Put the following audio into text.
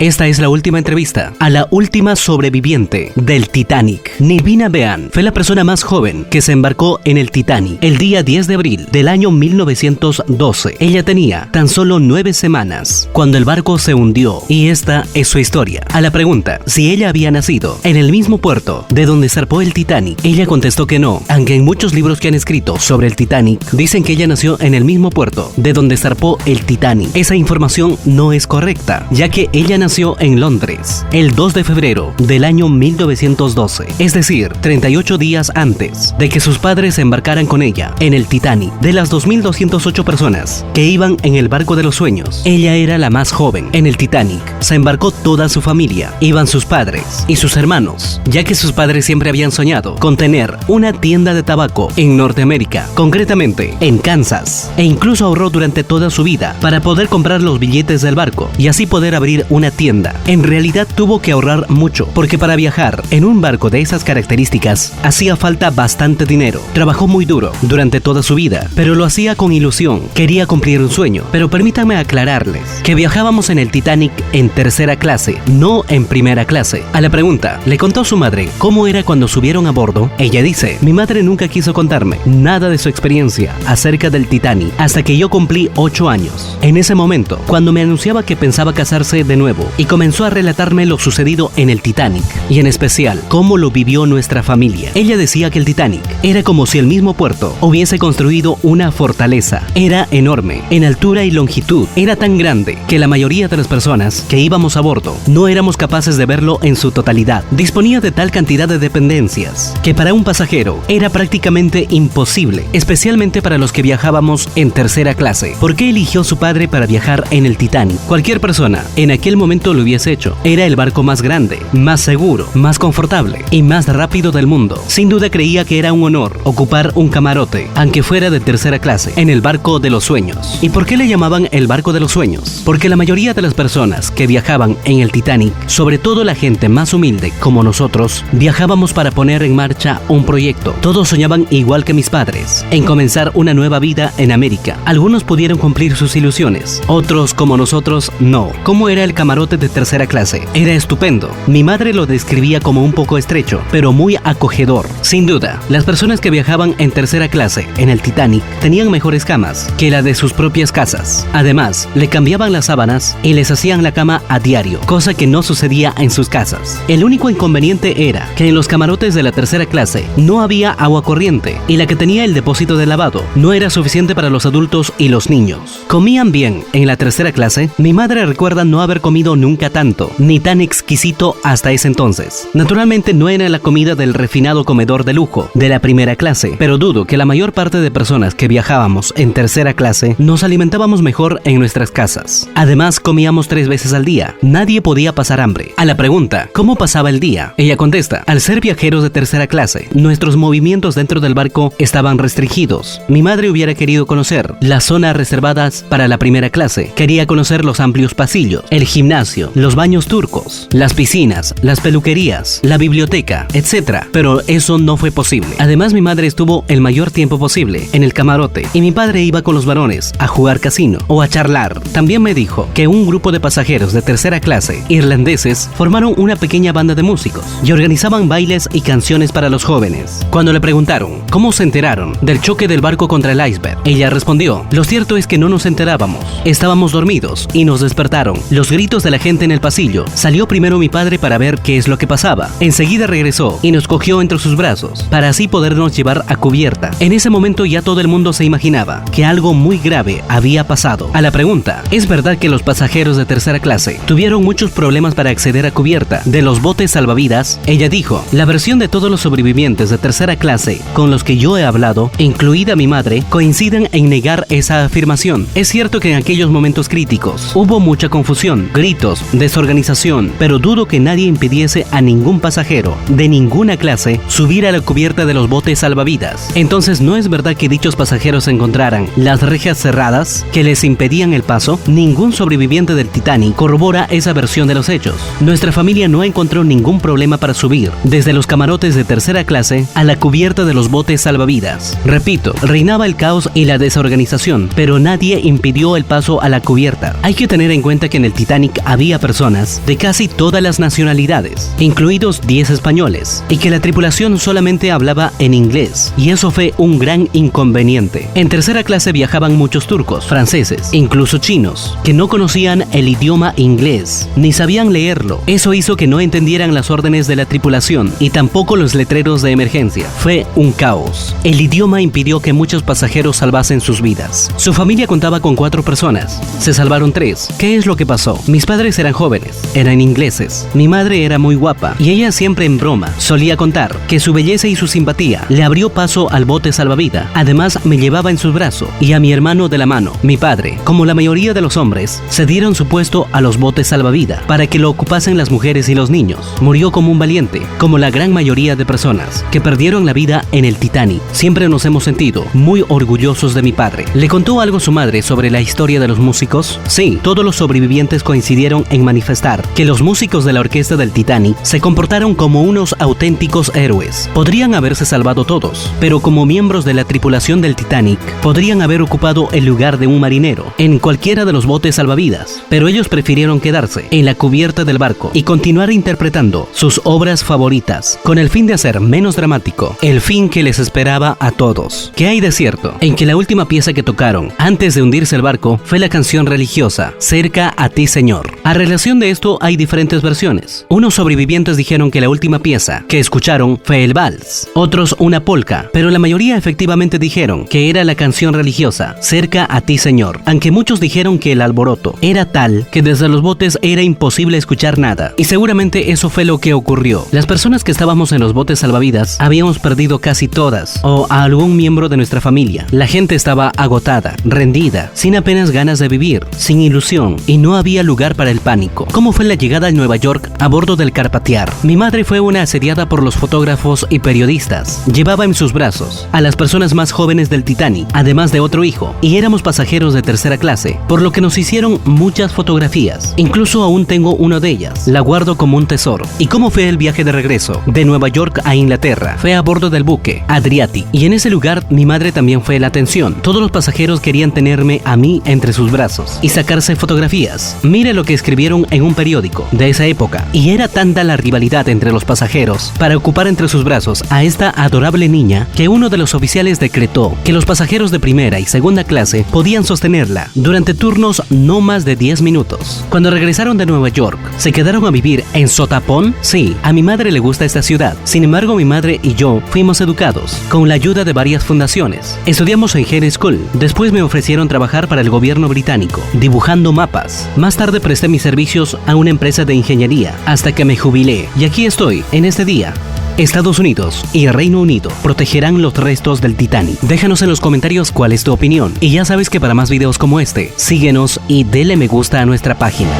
Esta es la última entrevista a la última sobreviviente del Titanic. Nirvana Bean fue la persona más joven que se embarcó en el Titanic el día 10 de abril del año 1912. Ella tenía tan solo 9 semanas cuando el barco se hundió, y esta es su historia. A la pregunta si ella había nacido en el mismo puerto de donde zarpó el Titanic, ella contestó que no, aunque en muchos libros que han escrito sobre el Titanic dicen que ella nació en el mismo puerto de donde zarpó el Titanic. Esa información no es correcta, ya que ella nació en Londres el 2 de febrero del año 1912, es decir, 38 días antes de que sus padres se embarcaran con ella en el Titanic. De las 2.208 personas que iban en el barco de los sueños, ella era la más joven. En el Titanic se embarcó toda su familia, iban sus padres y sus hermanos, ya que sus padres siempre habían soñado con tener una tienda de tabaco en Norteamérica, concretamente en Kansas, e incluso ahorró durante toda su vida para poder comprar los billetes del barco y así poder abrir una tienda. En realidad tuvo que ahorrar mucho, porque para viajar en un barco de esas características hacía falta bastante dinero. Trabajó muy duro durante toda su vida, pero lo hacía con ilusión, quería cumplir un sueño. Pero permítanme aclararles que viajábamos en el Titanic en tercera clase, no en primera clase. A la pregunta, ¿le contó su madre cómo era cuando subieron a bordo? Ella dice: mi madre nunca quiso contarme nada de su experiencia acerca del Titanic hasta que yo cumplí 8 años. En ese momento, cuando me anunciaba que pensaba casarse de nuevo, y comenzó a relatarme lo sucedido en el Titanic, y en especial cómo lo vivió nuestra familia. Ella decía que el Titanic era como si el mismo puerto hubiese construido una fortaleza. Era enorme, en altura y longitud. Era tan grande que la mayoría de las personas que íbamos a bordo no éramos capaces de verlo en su totalidad. Disponía de tal cantidad de dependencias que para un pasajero era prácticamente imposible, especialmente para los que viajábamos en tercera clase. ¿Por qué eligió su padre para viajar en el Titanic? Cualquier persona en aquel momento lo hubiese hecho. Era el barco más grande, más seguro, más confortable y más rápido del mundo. Sin duda creía que era un honor ocupar un camarote, aunque fuera de tercera clase, en el barco de los sueños. ¿Y por qué le llamaban el barco de los sueños? Porque la mayoría de las personas que viajaban en el Titanic, sobre todo la gente más humilde como nosotros, viajábamos para poner en marcha un proyecto. Todos soñaban igual que mis padres, en comenzar una nueva vida en América. Algunos pudieron cumplir sus ilusiones, otros como nosotros no. ¿Cómo era el camarote de tercera clase? Era estupendo. Mi madre lo describía como un poco estrecho, pero muy acogedor. Sin duda, las personas que viajaban en tercera clase en el Titanic tenían mejores camas que la de sus propias casas. Además, le cambiaban las sábanas y les hacían la cama a diario, cosa que no sucedía en sus casas. El único inconveniente era que en los camarotes de la tercera clase no había agua corriente, y la que tenía el depósito de lavado no era suficiente para los adultos y los niños. ¿Comían bien en la tercera clase? Mi madre recuerda no haber comido nunca tanto, ni tan exquisito hasta ese entonces. Naturalmente no era la comida del refinado comedor de lujo de la primera clase, pero dudo que la mayor parte de personas que viajábamos en tercera clase nos alimentábamos mejor en nuestras casas. Además, comíamos 3 veces al día. Nadie podía pasar hambre. A la pregunta, ¿cómo pasaba el día?, ella contesta: al ser viajeros de tercera clase, nuestros movimientos dentro del barco estaban restringidos. Mi madre hubiera querido conocer las zonas reservadas para la primera clase. Quería conocer los amplios pasillos, el gimnasio, los baños turcos, las piscinas, las peluquerías, la biblioteca, etc. Pero eso no fue posible. Además, mi madre estuvo el mayor tiempo posible en el camarote, y mi padre iba con los varones a jugar casino o a charlar. También me dijo que un grupo de pasajeros de tercera clase irlandeses formaron una pequeña banda de músicos y organizaban bailes y canciones para los jóvenes. Cuando le preguntaron cómo se enteraron del choque del barco contra el iceberg, ella respondió: lo cierto es que no nos enterábamos. Estábamos dormidos y nos despertaron los gritos de la gente en el pasillo. Salió primero mi padre para ver qué es lo que pasaba. Enseguida regresó y nos cogió entre sus brazos para así podernos llevar a cubierta. En ese momento ya todo el mundo se imaginaba que algo muy grave había pasado. A la pregunta, ¿es verdad que los pasajeros de tercera clase tuvieron muchos problemas para acceder a cubierta de los botes salvavidas? Ella dijo: la versión de todos los sobrevivientes de tercera clase con los que yo he hablado, incluida mi madre, coinciden en negar esa afirmación. Es cierto que en aquellos momentos críticos hubo mucha confusión, gritos, desorganización, pero dudo que nadie impidiese a ningún pasajero de ninguna clase subir a la cubierta de los botes salvavidas. Entonces, ¿no es verdad que dichos pasajeros encontraran las rejas cerradas que les impedían el paso? Ningún sobreviviente del Titanic corrobora esa versión de los hechos. Nuestra familia no encontró ningún problema para subir desde los camarotes de tercera clase a la cubierta de los botes salvavidas. Repito, reinaba el caos y la desorganización, pero nadie impidió el paso a la cubierta. Hay que tener en cuenta que en el Titanic había personas de casi todas las nacionalidades, incluidos 10 españoles, y que la tripulación solamente hablaba en inglés, y eso fue un gran inconveniente. En tercera clase viajaban muchos turcos, franceses, incluso chinos, que no conocían el idioma inglés, ni sabían leerlo. Eso hizo que no entendieran las órdenes de la tripulación, y tampoco los letreros de emergencia. Fue un caos. El idioma impidió que muchos pasajeros salvasen sus vidas. Su familia contaba con 4 personas. Se salvaron 3. ¿Qué es lo que pasó? Mis padres eran jóvenes, eran ingleses. Mi madre era muy guapa, y ella siempre en broma solía contar que su belleza y su simpatía le abrió paso al bote salvavidas. Además, me llevaba en sus brazos y a mi hermano de la mano. Mi padre, como la mayoría de los hombres, cedieron su puesto a los botes salvavidas para que lo ocupasen las mujeres y los niños. Murió como un valiente, como la gran mayoría de personas que perdieron la vida en el Titanic. Siempre nos hemos sentido muy orgullosos de mi padre. ¿Le contó algo su madre sobre la historia de los músicos? Sí, todos los sobrevivientes coincidieron en manifestar que los músicos de la orquesta del Titanic se comportaron como unos auténticos héroes. Podrían haberse salvado todos, pero como miembros de la tripulación del Titanic, podrían haber ocupado el lugar de un marinero en cualquiera de los botes salvavidas, pero ellos prefirieron quedarse en la cubierta del barco y continuar interpretando sus obras favoritas, con el fin de hacer menos dramático el fin que les esperaba a todos. ¿Qué hay de cierto en que la última pieza que tocaron antes de hundirse el barco fue la canción religiosa Cerca a ti, Señor? A relación de esto hay diferentes versiones. Unos sobrevivientes dijeron que la última pieza que escucharon fue el vals, otros una polka, pero la mayoría efectivamente dijeron que era la canción religiosa Cerca a ti, Señor, aunque muchos dijeron que el alboroto era tal que desde los botes era imposible escuchar nada, y seguramente eso fue lo que ocurrió. Las personas que estábamos en los botes salvavidas habíamos perdido casi todas, o a algún miembro de nuestra familia. La gente estaba agotada, rendida, sin apenas ganas de vivir, sin ilusión, y no había lugar para el pánico. ¿Cómo fue la llegada a Nueva York a bordo del Carpathiar? Mi madre fue una asediada por los fotógrafos y periodistas. Llevaba en sus brazos a las personas más jóvenes del Titanic, además de otro hijo, y éramos pasajeros de tercera clase, por lo que nos hicieron muchas fotografías. Incluso aún tengo una de ellas, la guardo como un tesoro. ¿Y cómo fue el viaje de regreso de Nueva York a Inglaterra? Fue a bordo del buque Adriatic, y en ese lugar mi madre también fue la atención. Todos los pasajeros querían tenerme a mí entre sus brazos y sacarse fotografías. Mire lo que escribieron en un periódico de esa época, y era tanta la rivalidad entre los pasajeros para ocupar entre sus brazos a esta adorable niña que uno de los oficiales decretó que los pasajeros de primera y segunda clase podían sostenerla durante turnos no más de 10 minutos. Cuando regresaron de Nueva York, ¿se quedaron a vivir en Sotapón? Sí, a mi madre le gusta esta ciudad. Sin embargo, mi madre y yo fuimos educados con la ayuda de varias fundaciones. Estudiamos en High School. Después me ofrecieron trabajar para el gobierno británico, dibujando mapas. Más tarde presté mis servicios a una empresa de ingeniería hasta que me jubilé. Y aquí estoy, en este día. Estados Unidos y Reino Unido protegerán los restos del Titanic. Déjanos en los comentarios cuál es tu opinión. Y ya sabes que para más videos como este, síguenos y dele me gusta a nuestra página.